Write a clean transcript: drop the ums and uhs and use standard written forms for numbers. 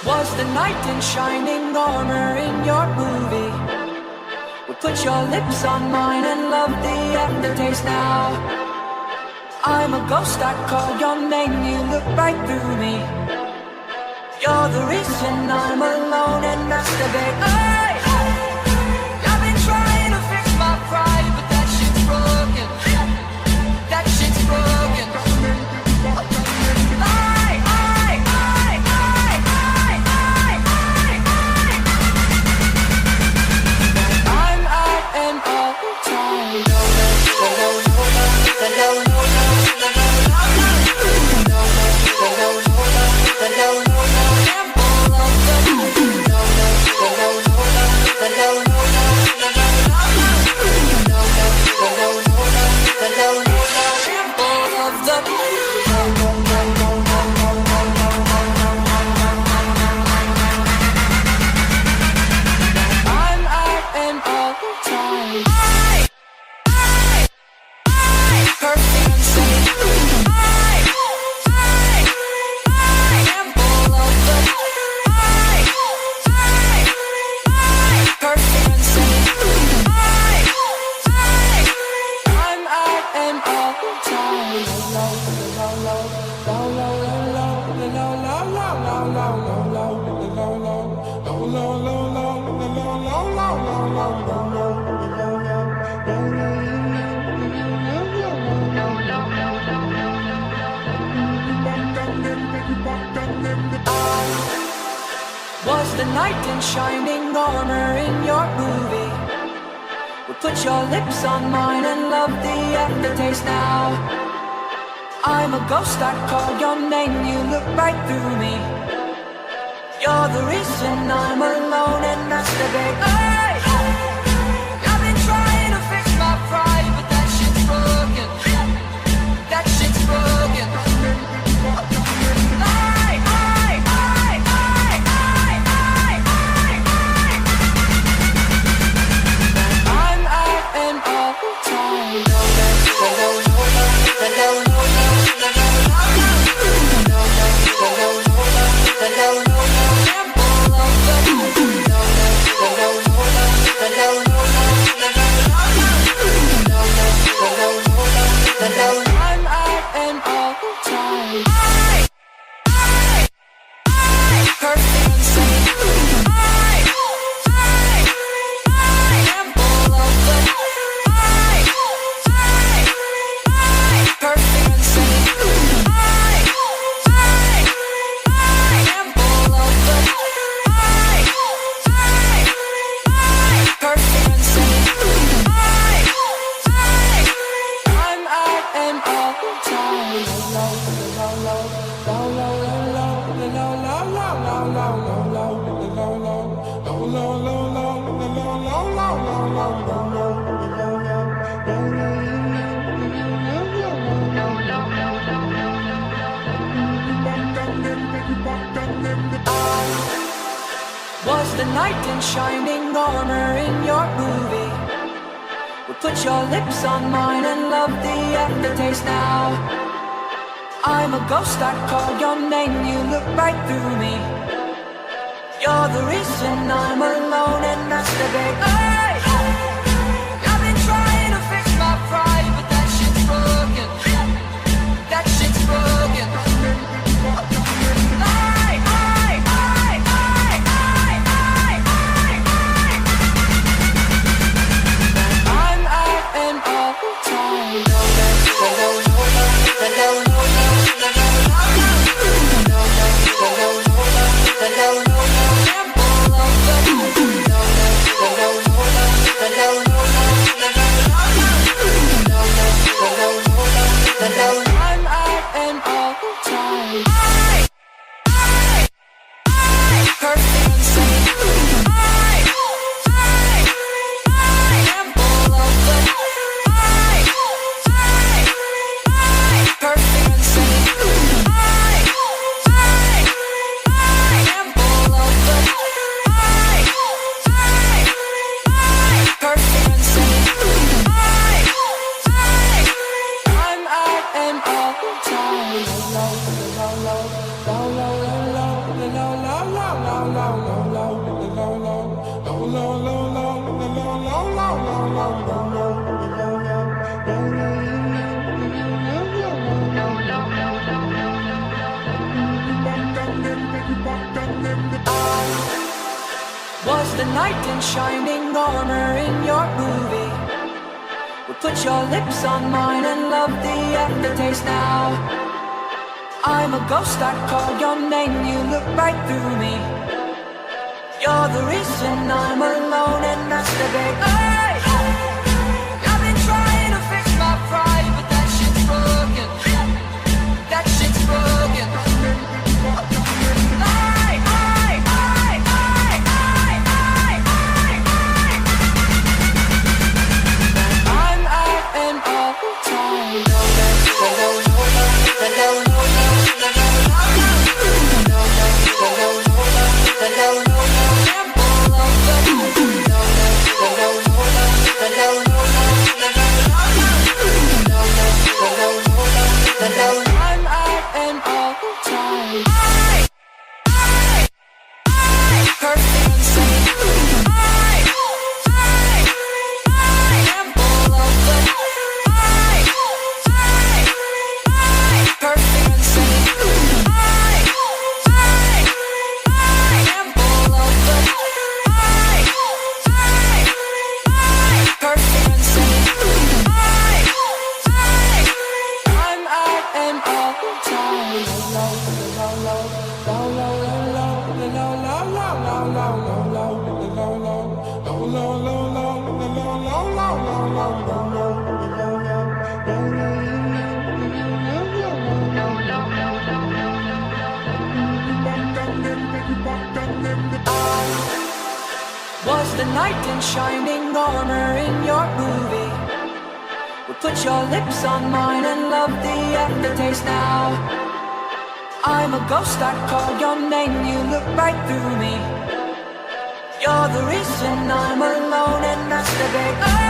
Was the knight in shining armor in your movie? Would put your lips on mine and love the aftertaste now. I'm a ghost, I call your name, you look right through me. You're the reason I'm alone and masturbate. Hey! I've been trying to fix my pride, but that shit's broken. That shit's broken. I'm at an all-time Was the knight in shining armor in your movie? Would put your lips on mine and love the aftertaste now. I'm a ghost, I call your name, you look right through me. You're the reason I'm alone and masturbate. Hey! I've been trying to fix my pride, but that shit's broken. That shit's broken. Was the knight in shining armor in your movie? Would put your lips on mine and love the aftertaste now. I'm a ghost, I call your name, you look right through me. You're the reason I'm alone and masturbate. Hey! I've been trying to fix my pride, but that shit's broken. That shit's broken. Was the knight in shining armor in your movie? Well, put your lips on mine and love the aftertaste now. I'm a ghost, I call your name, you look right through me. You're the reason I'm alone and masturbate. Hey! I've been trying to fix my pride, but that shit's broken. That shit's broken. Was the knight in shining armor in your movie? Well, put your lips on mine and love the aftertaste now. I'm a ghost, I call your name, you look right through me. You're the reason I'm alone and masturbate.